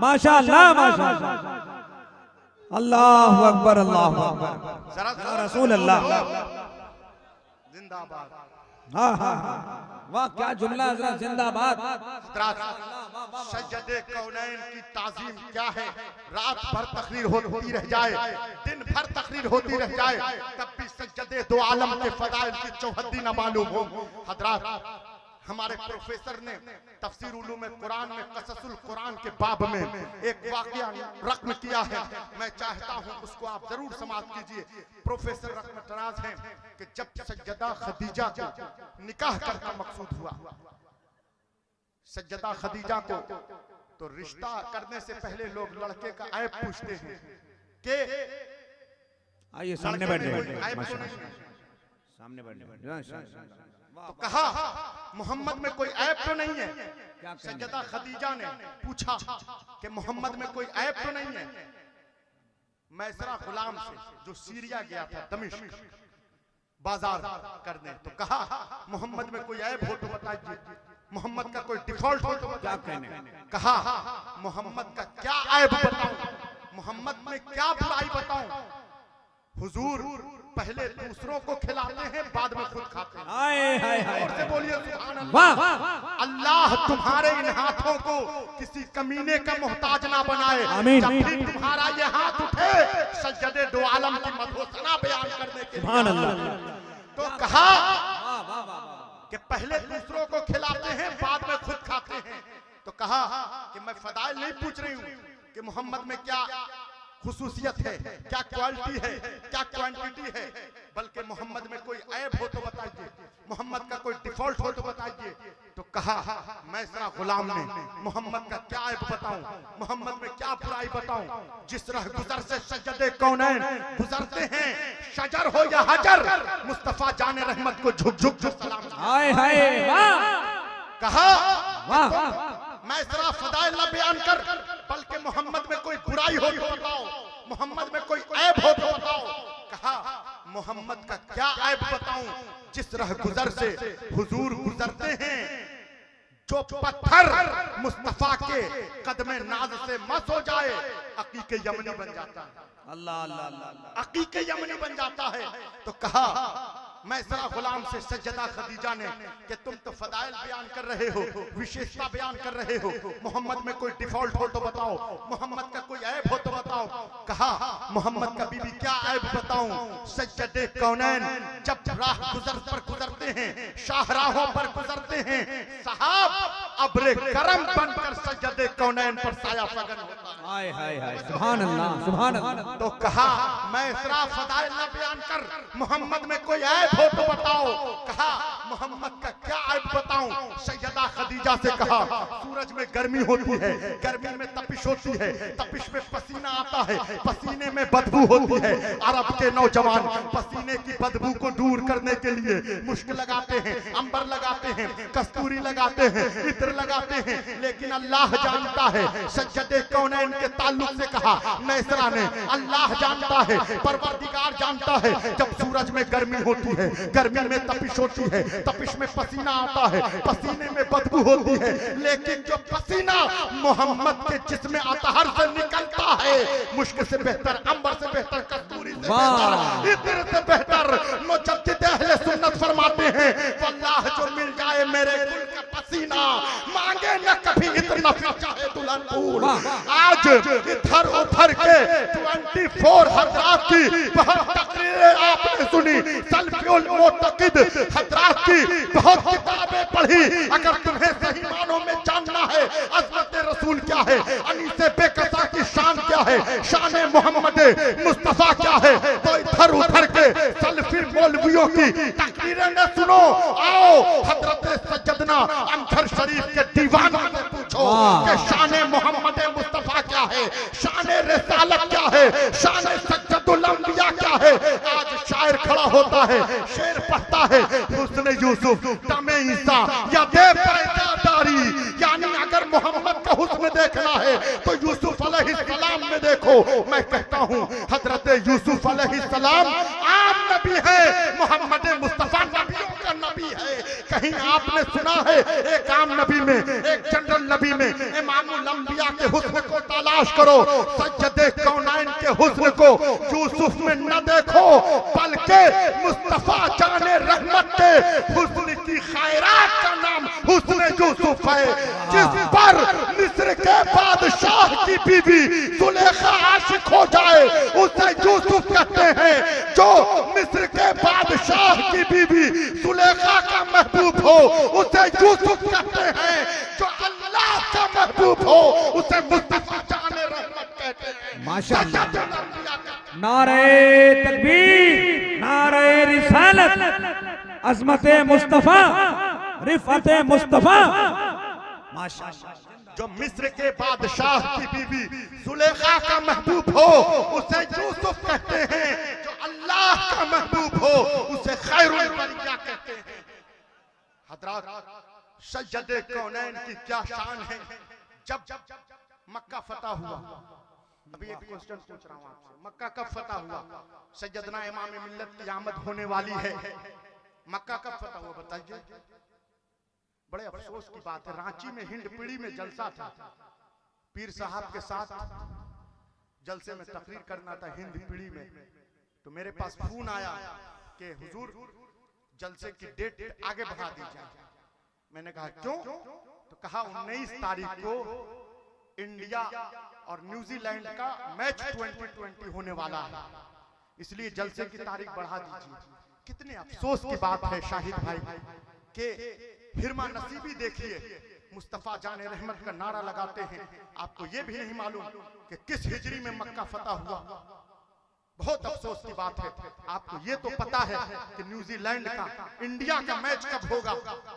माशाअल्लाह माशाअल्लाह, अल्लाहु अकबर अल्लाहु अकबर, या रसूल अल्लाह,
जिंदाबाद।
हाँ हाँ हाँ, वाह क्या जुमला हजरत, जिंदाबाद।
सज्जदे कौनैन की ताजीम क्या है, रात भर तकरीर होती रह जाए, दिन भर तकरीर होती रह जाए, तब भी सज्जदे दो आलम के फदाइल की चौहद्दी न मालूम हो। हजरात, हमारे प्रोफेसर ने तफसीर उलूम कुरान में कससुल कुरान के बाब में एक वाकया रकम किया है, मैं चाहता हूं उसको आप जरूर समाप्त कीजिए। प्रोफेसर रहमतुल्लाह हैं कि जब सज्जदा खदीजा को निकाह करना मकसूद हुआ, सज्जदा खदीजा को, तो रिश्ता करने से पहले लोग लड़के का ऐब पूछते हैं कि
आइए सामने बैठे,
सामने बैठे। तो कहा मोहम्मद में कोई ऐब तो नहीं है? सज्जदा खदीजा ने पूछा कि मोहम्मद में कोई ऐब तो नहीं है? मैसरा गुलाम से जो सीरिया गया था दमिश्क बाजार करने, तो कहा मोहम्मद में कोई ऐब हो तो बताइए, मोहम्मद का कोई डिफॉल्ट हो तो बताइए। कहा मोहम्मद का क्या ऐब बताऊं, मोहम्मद में क्या बुराई बताऊं? हुजूर पहले दूसरों को खिलाते हैं, बाद में खुद खाते हैं।
हाय हाय हाय,
और से बोलिए सुभान अल्लाह। अल्लाह तुम्हारे इन हाथों को किसी कमीने का मोहताज ना बनाए। जब भी तुम्हारा ये हाथ उठे सज्जदे दो आलम की मधुसना बयान करने के लिए, तो कहा कि पहले दूसरों को खिलाते हैं, बाद में खुद खाते हैं। तो कहा कि मैं फदाइल नहीं पूछ रही हूँ कि मोहम्मद में क्या खुसूसियत है, क्या क्वालिटी है, क्या क्वांटिटी है, बल्कि मोहम्मद में कोई ऐब हो तो बताइए, मोहम्मद का कोई डिफॉल्ट हो तो बताइए। तो कहा मैसरा गुलाम ने मोहम्मद का क्या ऐब बताऊं, मोहम्मद में क्या बुराई बताऊं? जिस राह गुजर से सज्जदे कौनैन गुजरते हैं, शजर हो या हजर, मुस्तफा जाने रहमत को झुक झुक झुक सलाम।
हाय हाय, वाह।
कहा
वाह,
मैसरा फदाइल न बयान कर, बल्कि मोहम्मद में कोई बुराई हो तो बताओ, मोहम्मद में कोई ऐब हो तो बताओ। कहा मोहम्मद का क्या ऐब बताऊं? जिस राह गुजर से हुजूर गुजरते हैं, जो पत्थर मुस्तफा के कदमे नाज से मस हो जाए, अकीके यमनी बन जाता है।
अल्लाह अल्लाह अल्लाह,
अकीके यमनी बन जाता है। तो कहा मैसरा गुलाम से सज्जदा खदीजा ने कि तुम तो फदाइल बयान कर रहे हो, विशेषता बयान कर रहे हो, मोहम्मद में कोई डिफॉल्ट हो तो बताओ, मोहम्मद का कोई ऐब हो तो बताओ। कहा मोहम्मद का बीबी क्या ऐब बताऊं? सज्जदे कौनैन जब राह गुजर पर गुजरते हैं, शाहराहों पर गुजरते हैं, साहब अब्रे करम बनकर सज्जदे कौनैन पर साया फगन होता है।
हाय हाय हाय, सुभान अल्लाह सुभान अल्लाह।
तो कहा मैसरा फदाइल न बयान कर, मोहम्मद में कोई ऐब हो तो बताओ। कहा मोहम्मद का क्या ऐब बताऊं? सैयदा खदीजा से कहा सूरज में गर्मी होती है, गर्मी में तपिश होती है, तपिश में पसीना आता है, पसीने में बदबू होती है। अरब के नौजवान पसीने की बदबू को दूर करने के लिए मुश्क लगाते हैं, अंबर लगाते हैं, कस्तूरी लगाते हैं, इत्र लगाते हैं, लेकिन अल्लाह जानता जानता है। सज्जदे कौनैन के ताल्लुक से कहा मैसरा ने, अल्लाह जानता है, परवरदिगार जानता है। जब सूरज में गर्मी होती है, गर्मी में तपिश होती है, तपिश में पसीना आता है, पसीने में बदबू होती है, लेकिन जो पसीना मोहम्मद के जिस्म अतहर से निकलता है, मुश्क से बेहतर, अंबर से बेहतर, कस्तूरी से बेहतर, इत्र से बेहतर, मुजद्दिद अहले सुन्नत फरमाते हैं वल्लाह जो मिल जाए मेरे गुल का पसीना, मांगे न कभी इतना फिर चाहे दुल्हन फूल। आज इधर उधर के 24 हजरात की बहुत तकरीरें आपने सुनी, सल्फियुल मुतकिद हजरात की बहुत किताबें पढ़ी। अगर तुम्हें सही मानों में जानना है अज़मत रसूल क्या है, अनीसे बेकसा की शान क्या है, शान मोहम्मद मुस्तफा क्या है, तो इधर उधर के सल्फी मौलवियों की तकरीरें न सुनो। आओ हजरत सज्जदना अंबर शरीफ के दीवानों से पूछो कि शान मोहम्मद मुस्तफा क्या है, शान रिसालत क्या है, शान सज्जदुल अंबिया क्या है। आज शायर खड़ा होता है, शेर पढ़ता है, हुस्न यूसुफ दमे ईसा या दे पैदादारी, यानी अगर मोहम्मद का हुस्न देखना है तो यूसुफ अलैहिस्सलाम में देखो। मैं कहता हूँ हजरत यूसुफ अलैहिस्सलाम आम नबी है, मोहम्मद मुस्तफा नबियों का नबी है। कहीं आपने सुना है एक आम नबी में, एक जनरल नबी में इमामुल अंबिया के हुस्न को तलाश करो, सज्जदे कौनैन के हुस्न को यूसुफ में न देखो, बल्कि मुस्तफा जाने रहमत के हुस्न की खैरात का नाम हुस्न यूसुफ है, जिस पर मिस्र के बादशाह की बीवी जुलेखा आशिक हो जाए उसे यूसुफ कहते हैं। जो मिस्र के बादशाह की बीवी जुलेखा का महबूब हो उसे यूसुफ कहते हैं। जो अल्लाह का महबूब हो उसे मुस्तफा जाने रहमत कहते हैं।
माशाअल्लाह, नारे तकबीर, नारे रिसालत, अज़मत मुस्तफा, रिफअत मुस्तफा। माशाअल्लाह,
जो मिस्र के बादशाह की बीवी जुलेखा का महबूब हो उसे यूसुफ कहते हैं। जो अल्लाह का महबूब हो उसे खैरुल बरिया कहते हैं। हजरात, सज्जदे कौनैन की क्या शान है। जब मक्का फतह हुआ, अभी एक क्वेश्चन पूछ रहा हूं आपसे, मक्का कब फतह हुआ? सैयदना इमाम मिल्लत की आमद होने वाली है, मक्का कब फतह हुआ बताइए? बड़े अफसोस की बात है, रांची में हिंद पीढ़ी में जलसा था, पीर साहब के साथ जलसे में तकरीर करना था हिंद पीढ़ी में, तो मेरे पास फोन आया कि हुजूर जलसे की डेट आगे बढ़ा दीजिए। मैंने कहा क्यों? तो कहा 19 तारीख को इंडिया और न्यूजीलैंड का मैच 2020 होने वाला है, इसलिए जलसे की तारीख बढ़ा दीजिए। कितने अफसोस की बात है शाहिद भाई के हिरमा नसीबी देखिए, मुस्तफा जाने रहमत का नारा लगाते हैं, आपको ये भी नहीं मालूम कि किस हिजरी में मक्का फतह हुआ। बहुत अफसोस की बात है। आपको ये तो पता है कि न्यूजीलैंड का इंडिया का मैच कब होगा,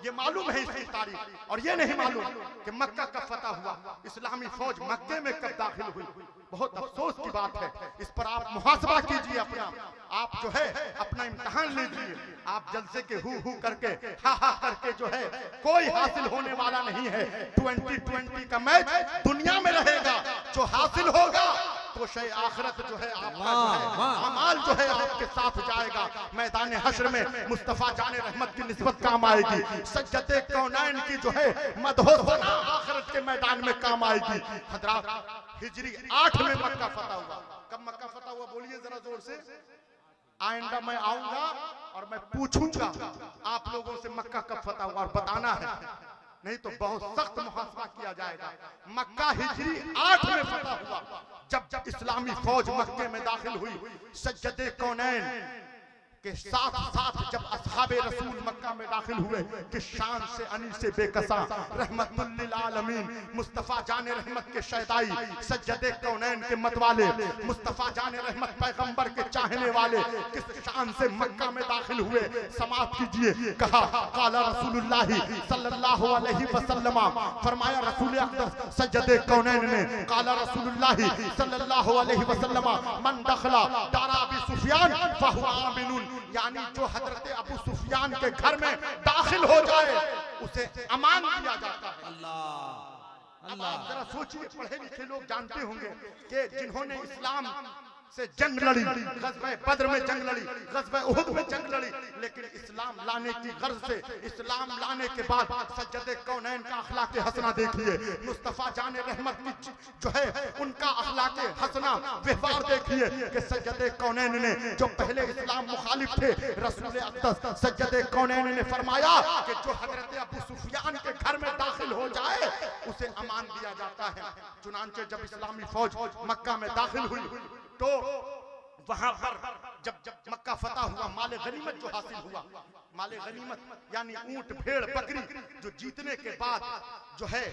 ये मालूम है इसकी तारीख, और ये नहीं मालूम कि मक्का कब फतह हुआ, इस्लामी फौज मक्के में कब दाखिल हुई। बहुत अफसोस की बात है, इस पर आप मुहासबा कीजिए अपना, आप जो है अपना इम्तिहान लीजिए। आप जलसे के हु करके हा हा करके जो है कोई हासिल होने वाला नहीं है। 2020 का मैच दुनिया में रहेगा, जो हासिल होगा तो शय आखिरत जो है आपका जो है अमाल जो है आपके साथ जाएगा, मैदान हश्र में मुस्तफा जाने रहमत की निस्बत काम आएगी। सज्जदे कौनैन की जो है मदहोसना आखिरत के मैदान में काम आएगी। हजरात, हिजरी 8 में मक्का फतह हुआ। कब मक्का फतह हुआ बोलिए जरा जोर से। आइंदा मैं आऊंगा और मैं पूछूंगा आप लोगों से मक्का कब फतह हुआ और बताना है, नहीं तो बहुत सख्त मुहासबा किया जाएगा। मक्का हिजरी 8 में फतह हुआ, जब इस्लामी फौज मक्के में दाखिल हुई। सज्जदे कौनैन के साथ साथ जब असहाबे रसूल मक्का में दाखिल हुए कि शान से अनी से बेकसा रहमतुल लिल आलमीन मुस्तफा जाने रहमत के शहदाई सज्जदे कौनैन के मतवाले मुस्तफा जाने रहमत पैगंबर के चाहने वाले किस शान से मक्का में दाखिल हुए समाप्त कीजिए। कहा काला रसूलुल्लाह सल्लल्लाहु अलैहि वसल्लम, फरमाया रसूल अक़दस सज्जदे कौनैन ने, काला रसूलुल्लाह सल्लल्लाहु अलैहि वसल्लम मन दखला दारा अबी सुफियान फहुवा आमिनुन, यानी जो हजरत अबू सुफियान के घर में दाखिल हो जाए उसे अमान दिया जाता है।
अल्लाह
अब आप जरा सोचिए, पढ़े लिखे लोग जानते होंगे कि जिन्होंने इस्लाम से जंग लड़ी, ग़ज़वा बद्र में जंग लड़ी, ग़ज़वा उहुद में जंग लड़ी, लेकिन इस्लाम लाने की गर्ज से, इस्लाम लाने के बाद सज्जदे कौनैन का अखलाक हसना देखिए, मुस्तफ़ा जाने रहमत की जो है उनका अखलाक हसना व्यवहार देखिए कि सज्जदे कौनैन ने, जो पहले इस्लाम मुखालिफ थे, रसूल अक़दस सज्जदे कौनैन ने फरमाया कि जो हजरत अबू सुफियान के घर में दाखिल हो जाए उसे अमान दिया जाता है। चुनांचे जब इस्लामी फौज मक्का में दाखिल हुई तो वहां पर जब मक्का फतह हुआ, माले गनीमत जो हासिल हुआ, माले गनीमत यानी ऊंट भेड़ बकरी जो जीतने के बाद जो है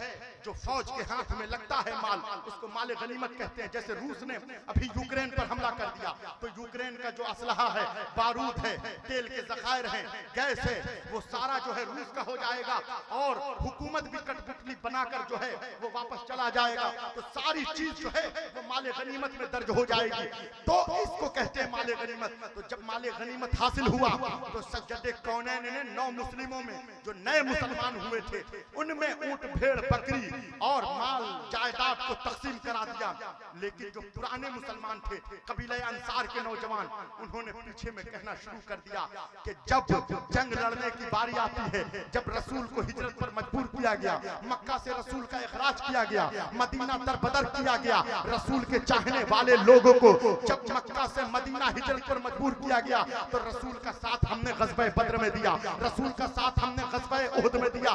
जो फौज के हाथ में लगता है माल, उसको माले गनीमत कहते हैं। जैसे रूस ने अभी यूक्रेन पर हमला कर दिया तो यूक्रेन का जो असलहा है, बारूद है, तेल के ज़खायर हैं, गैस है, वो सारा जो है रूस का हो जाएगा और हुकूमत भी कठपुतली बनाकर जो है वो वापस चला जाएगा। तो सारी चीज जो है वो माले गनीमत में दर्ज हो जाएगी, तो इसको कहते हैं माले गनीमत। तो जब माले गनीमत हासिल हुआ तो सज्जदे कौनैन ने 9 मुस्लिमों में जो नए मुसलमान हुए थे उनमें ऊंट भेड़ बकरी और माल जायदाद को तकसीम करा दिया। लेकिन जो पुराने मुसलमान थे, कबीले अंसार के नौजवान, उन्होंने पीछे में कहना शुरू कर दिया कि जब जंग लड़ने की बारी आती है, जब रसूल को हिजरत पर मजबूर किया गया, मक्का से रसूल का इखराज किया गया, मदीना दरबदर किया गया, रसूल के चाहने वाले लोगों को जब मक्का से मदीना हिजरत पर मजबूर किया गया तो रसूल का साथ हमने ग़ज़वा बद्र में दिया, रसूल का साथ हमने ग़ज़वा उहुद में दिया।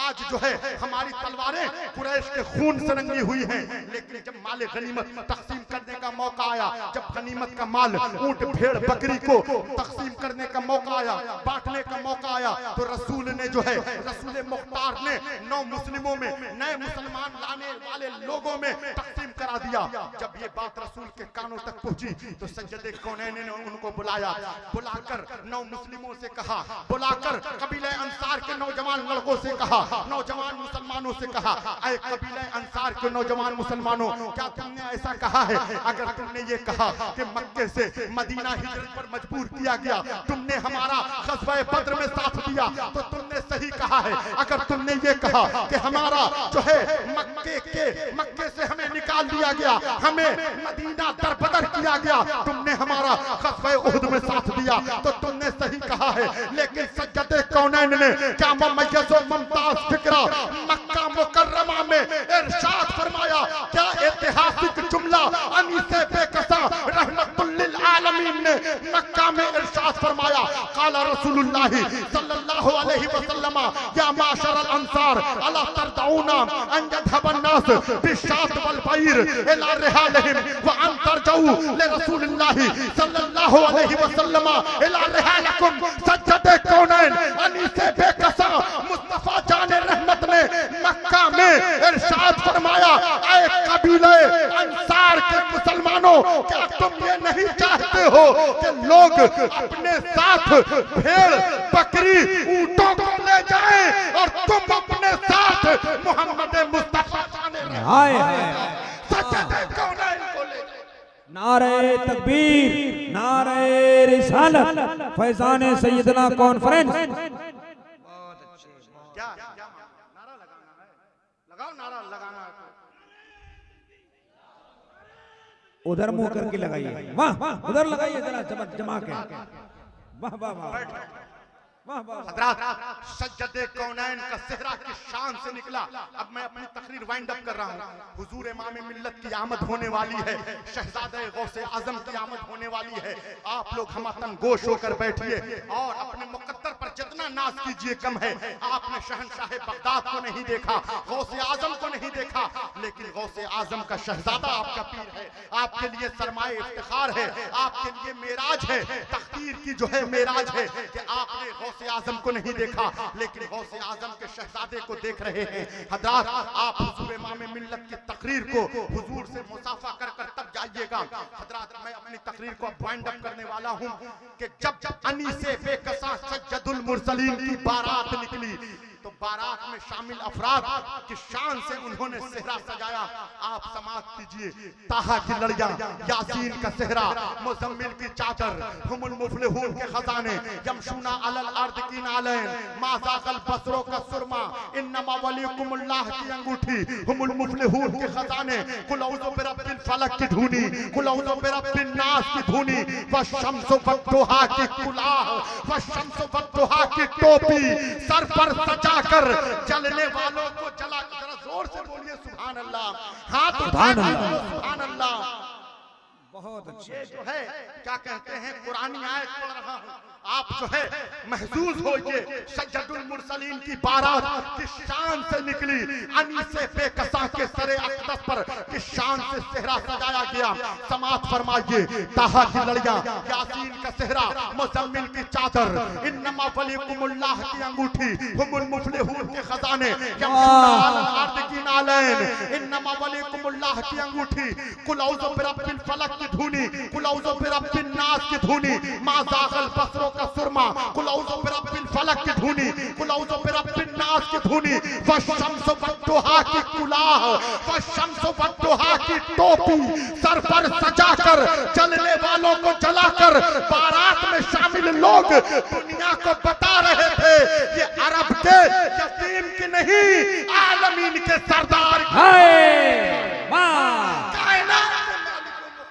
आज जो है हमारी तलवारें कुरैश के खून से रंगी हुई हैं, लेकिन जब माले गनीमत तकसीम करने का मौका आया, जब गनीमत का माल ऊंट भेड़ बकरी को तकसीम करने का मौका आया, बांटने का मौका आया, तो रसूल ने जो है, रसूल मुख्तार ने 9 मुस्लिमों में, नए मुसलमान लाने वाले लोगों में तकसीम करा दिया। जब ये बात रसूल के कानों तक पहुंची तो सज्जदे कौनैन ने उनको बुलाया, बुलाकर 9 मुस्लिमों से कहा, बुलाकर कबीले अंसार के नौजवान लड़कों से कहा, नौजवान मुसलमानों से कहा, ऐ कबीले अंसार के नौजवान मुसलमानों, क्या तुमने ऐसा कहा है? अगर तुमने ये कहा कि मक्के से मदीना हिजरत पर मजबूर किया गया, तुमने हमारा ग़ज़वा बद्र में साथ दिया, तो तुमने सही कहा है। अगर तुमने ये कहा कि हमारा जो है मक्के से हमें निकाल दिया गया, हमें मदीना दरबदर किया गया, तुमने हमारा ग़ज़वा उहुद में साथ दिया, तो तुमने सही कहा है। लेकिन सज्जदे कौनैन ने क्या मुमय्यज़ व मुमताज़ फिक्रा मक्का मुकर्रमा में इरशाद फरमाया, क्या ऐतिहासिक जुमला अनीसे बेकसा रहमतुल लिल आलमीन ने मक्का में इरशाद फरमाया, क़ाला रसूलुल्लाह सल्लल्लाहु अलैहि वसल्लम या माशरल अंसार अला तरदऊना अन यज़हबन नास बिशात वल बैर इला रिहालिहिम व अन तरजऊ लिरसूलिल्लाह सल्लल्लाहु अलैहि वसल्लम इला रिहालिकुम। सज्जदे कौनैन अनीसे बेकसा मुस्तफा जाने रहमत ने मक्का में इरशाद फरमाया, ऐ कबीले अंसार के मुसलमानों, क्या तुम ये नहीं चाहते हो कि लोग अपने साथ भेड़ बकरी ऊंटों को ले जाएं और तुम अपने साथ मोहम्मद मुस्तफा जाने सज्जदे कौनैन को ले जाएं।
नारे तकबीर, नारे रिसालत, फैजाने सैयदना कॉन्फ्रेंस।
क्या नारा लगाना है? लगाओ, नारा लगाना है तो
उधर मुंह करके लगाइए, वाह उधर लगाइए जरा जमा के, वाह वाह वाह वाह वाह।
हज़रात, सज्जदे कौनैन का सेहरा किस शान से निकला। अब मैं अपनी तकरीर वाइंड अप कर रहा हूँ। हुजूर इमाम मिल्लत की आमद होने वाली है, शहजादे गौसे आजम की आमद होने वाली है। आप लोग हमतन गोश होकर बैठिए और अपने मुकद्दर पर जितना नाज कीजिए कम है। आपने शहंशाह बगदाद को नहीं देखा, गौसे आजम को नहीं देखा, लेकिन गौसे आजम का शहजादा आपका पीर है, आपके लिए सरमाए इफ्तिखार है, आपके लिए मेराज है, तकदीर की जो है मेराज है कि आपने गौसे आजम को नहीं देखा, लेकिन गौसे आजम के शहजादे को देख रहे हैं। हज़रात, आप हुजूर इमाम मिल्लत की तकरीर को हुजूर से मुसाफा कर कर तब जाइएगा। हज़रात, मैं अपनी तकरीर को अब वाइंड अप करने वाला हूं कि जब अनीसे बेकसा सज्जदुल मुरसलीन की बारात निकली तो बारात में शामिल अफराद की शान से उन्होंने सेहरा सजाया। आप समाप्त कीजिए। ताहा की लड़ियां, यासीन का सेहरा, मुज़म्मिल की चादर, हुमुल मुफलिहून के खजाने, यमशूना अलल अर्द की नालैन, माज़ाक़ल बसरो का सुरमा, इन्नमा वलियुकुमुल्लाह की अंगूठी, हुमुल मुफलिहून के खजाने, कुल औज़ु बिरब्बिल फलक की धुनी, कुल औज़ु बिरब्बिन नास की धुनी, वश्शम्सु वद्दुहा की कुलाह, वश्शम्सु वद्दुहा की टोपी, सर पर सजाकर चलने वालों को जला। जरा जोर से बोलिए सुभान अल्लाह। हाथ उठाकर सुभान अल्लाह।
बहुत अच्छे।
ये जो है क्या कहते हैं, कुरानी आयत पढ़ रहा हूं, आप जो है महसूस होइए सैयदुल मुरसलीन की बारात किस शान से निकली। अनीसे बेकसा के सरे अक़दस पर किस शान से सेहरा सजाया गया। समाअत फरमाइए। ताहा की लड़ियां, यासीन का सेहरा, मुज़म्मिल की चादर, इन्नमा वलियुकुमुल्लाह की अंगूठी, हुमुल मुफलिहून के खजाने, यमशूना अलल अर्द की नालैन, इन्नमा वलियुकुमुल्लाह की अंगूठी, कुल औज़ु बिरब्बिल फलक की धुनी, कुल औज़ु बिरब्बिन नास की धुनी, मा ज़ाग़ल बसरो का सुरमा, कुल औज़ु बिरब्बिल फलक की धुनी, कुल औज़ु बिरब्बिन नास की धुनी, वश्शम्सु वद्दुहा की कुलाह, वश्शम्सु वद्दुहा की टोपी, सर पर सजाकर चलने वालों को जलाकर बारात में शामिल लोग दुनिया को बता रहे थे ये अरब के यतीम की नहीं, आलमीन के सरदार की।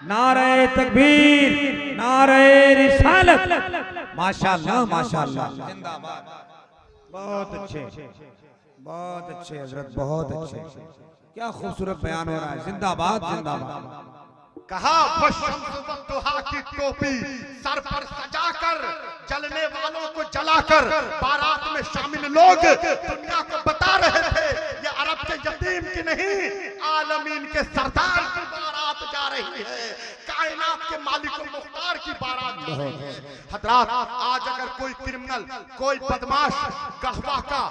नारे तकबीर, नारे रिसालत, माशाअल्लाह माशाअल्लाह, जिंदाबाद। बहुत अच्छे, बहुत अच्छे हजरत, बहुत अच्छे। क्या खूबसूरत बयान हो रहा है। जिंदाबाद जिंदाबाद।
कहा वश्शम्सु वद्दुहा की टोपी, सर पर सजाकर जलने वालों को जलाकर बारात में शामिल लोग दुनिया को बता रहे थे ये अरब के यतीम की नहीं, आलमीन के सरदार की बारात जा रही है, कायनात के मालिक व मुख्तार की बारात जा रही है। हजरात, आज अगर कोई क्रिमिनल, कोई बदमाश, गढ़वा का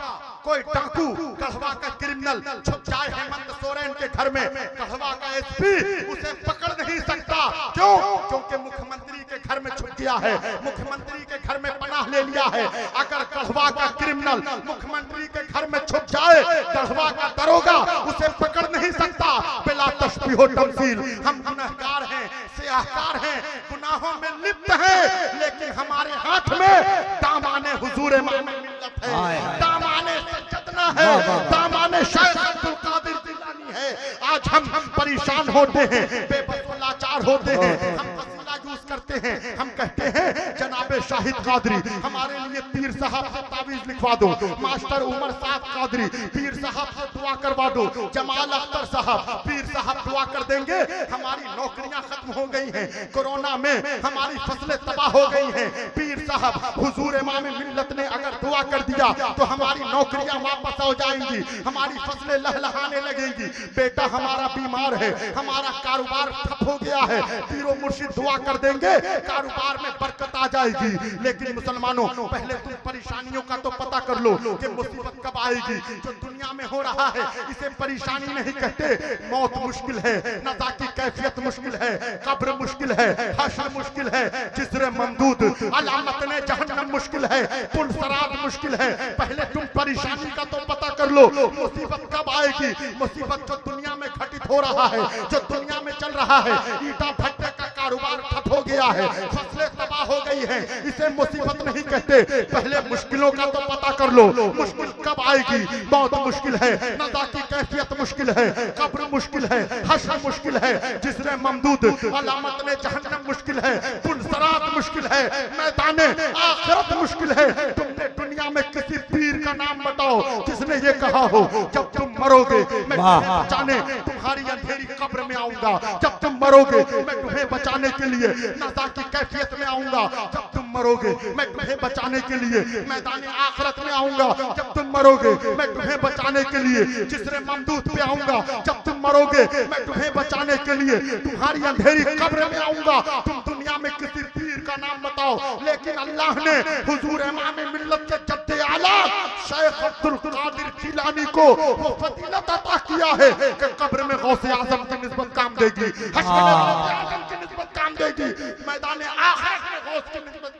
कोई डाकू, गढ़वा का क्रिमिनल छुप जाए हेमंत सोरेन के घर में, गढ़वा का एसपी उसे पकड़ नहीं सकता। क्यों? क्योंकि मुख्यमंत्री के घर में छुप गया है, मुख्यमंत्री के घर में पनाह ले लिया है। अगर गढ़वा का क्रिमिनल मुख्यमंत्री के घर में छुप जाए, गढ़वा का दरोगा उसे पकड़ नहीं सकता। बिला तशबीह व तमसील, हम गुनहगार हैं, सियाहकार हैं, गुनाहों में लिप्त हैं, लेकिन हमारे हाथ में दामाने हुजूर इमाम मिल्लत है, दामाने सज्जदना है, दामाने शेख अब्दुल कादिर जिलानी है। आज हम परेशान होते हैं, बेबस व लाचार होते हैं, हम वसीला यूज करते हैं, हम कहते हैं जनाबे शाहिद कादरी हमारे लिए पीर साहब से तावीज लिखवा दो, मास्टर उमर साहब कादरी पीर साहब से दुआ करवा दो, जमाल अख्तर साहब पीर साहब दुआ कर देंगे। हमारी नौकरियां खत्म हो गई हैं, कोरोना में हमारी फसलें तबाह हो गई हैं, पीर साहब हुजूर इमाम मिल्लत ने अगर दुआ कर दिया तो हमारी नौकरियां वापस हो जाएंगी, हमारी फसलें लहलहाने लगेंगी। बेटा हमारा बीमार है, हमारा कारोबार ठप हो गया है, पीरो मुर्शिद दुआ कर देंगे, कारोबार में बरकत आ जाएगी। लेकिन मुसलमानों, पहले तुम परेशानियों का तो पता कर लो कि मुसीबत कब आएगी। जो दुनिया में हो रहा है इसे परेशानी नहीं कहते। मौत मुश्किल है, नज़ा की कैफियत मुश्किल है, कब्र मुश्किल है, हश्र मुश्किल है, जिस्र ममदूद अलामत ने जहन्नम मुश्किल है, पुल सरात मुश्किल है। पहले तुम परेशानी का तो पता कर लो, मुसीबत कब आएगी। मुसीबत जो दुनिया में घटित हो रहा है, जो दुनिया में चल रहा है, ईटा भट्टे का कारोबार ठप हो गया है, फसलें तबाह हो गई हैं, इसे मुसीबत नहीं कहते। पहले मुश्किलों का तो पता कर लो, मुश्किल कब आएगी। मौत मुश्किल है, नज़ा की कैफियत मुश्किल है, कब्र मुश्किल है, हश्र मुश्किल है, जिस्र ममदूद अलामत ने जहन्नम मुश्किल है, पुल सरात मुश्किल है, मैदाने आखिरत मुश्किल है। तुमने दुनिया में किसी पीर का नाम बताओ जिसने ये कहा हो जब तुम मरोगे मैं तुम्हें बचाने तुम्हारी अंधेरी कब्र में आऊंगा, जब तुम मरोगे मैं तुम्हें बचाने के लिए नज़ा की कैफियत में आऊंगा, जब तुम मरोगे मैं तुम्हें बचाने के लिए मैदान आखिरत में आऊंगा, जब तुम मरोगे मैं तुम्हें बचाने के लिए जिस्र ममदूद पे आऊंगा, जब तुम मरोगे मैं तुम्हें बचाने के लिए तुम्हारी अंधेरी कब्र में आऊंगा। तुम दुनिया में किसी पीर का नाम बताओ, लेकिन अल्लाह ने हुजूर इमाम मिल्लत के जद्दे आला शेख अब्दुल कादिर जिलानी को वो फजीलत अता किया है कि कब्र में गौसे आजम की निस्बत काम देगी, हश्र में गौसे आजम की निस्बत काम देगी, मैदान आखिरत में गौस की निस्बत।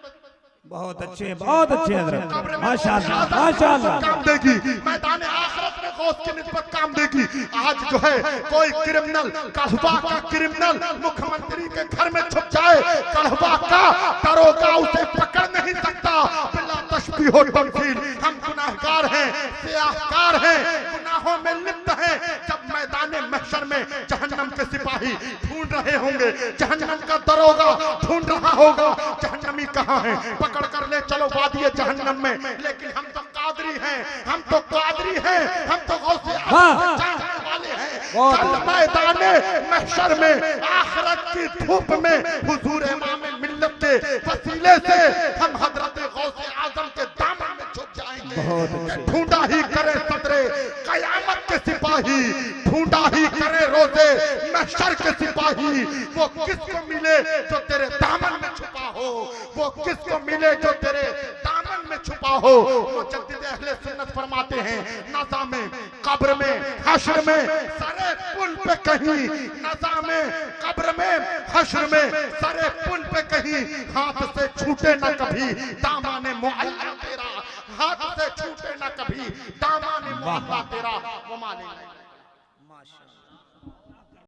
बहुत अच्छे हजरत, माशाअल्लाह माशाअल्लाह।
काम देगी मैदान आखिरत में गौस की निस्बत काम देगी। आज जो है कोई क्रिमिनल, कहवा का क्रिमिनल मुख्यमंत्री के घर में छुप जाए, कहवा का दरोगा उसे पकड़ नहीं सकता। बिला तशबीह व तमसील, हम गुनाहगार हैं, सियाहकार हैं, गुनाहों में लिप्त हैं। जब मैदान महशर में जहन्नम के सिपाही ढूंढ रहे होंगे, जहन्नम का दरोगा ढूंढ रहा होगा जहन्नमी कहाँ है, पकड़ कर ले चलो वादिये जहन्नम में। लेकिन हम तो कादरी हैं, हम तो कादरी हैं, हम तो गौसे आज़म चाहने वाले हैं। कल मैदान महशर में आखिरत की धूप में हुजूर इमाम मिल्लत के वसीले से हम हजरत गौसे आज़म के दामन में छुप जाएंगे। ढूंढा ही करे सदरे कयामत के सिपाही, ढूंढा ही करे रोजे महशर के सिपाही। वो किसको मिले जो तेरे दामन में छुपा हो, वो किसको मिले जो तेरे दामन में छुपा हो। मुजद्दिद अहले सुन्नत फरमाते हैं, नज़ा में, कब्र में, हश्र में, सरे पुल पे कहीं, नज़ा में, कब्र में, हश्र में, सरे पुल पे कहीं हाथ से छूटे न कभी दामाने मुअल्ला तेरा, हाथ से छूटे न कभी दामाने मुअल्ला तेरा। वो माने माशाअल्लाह।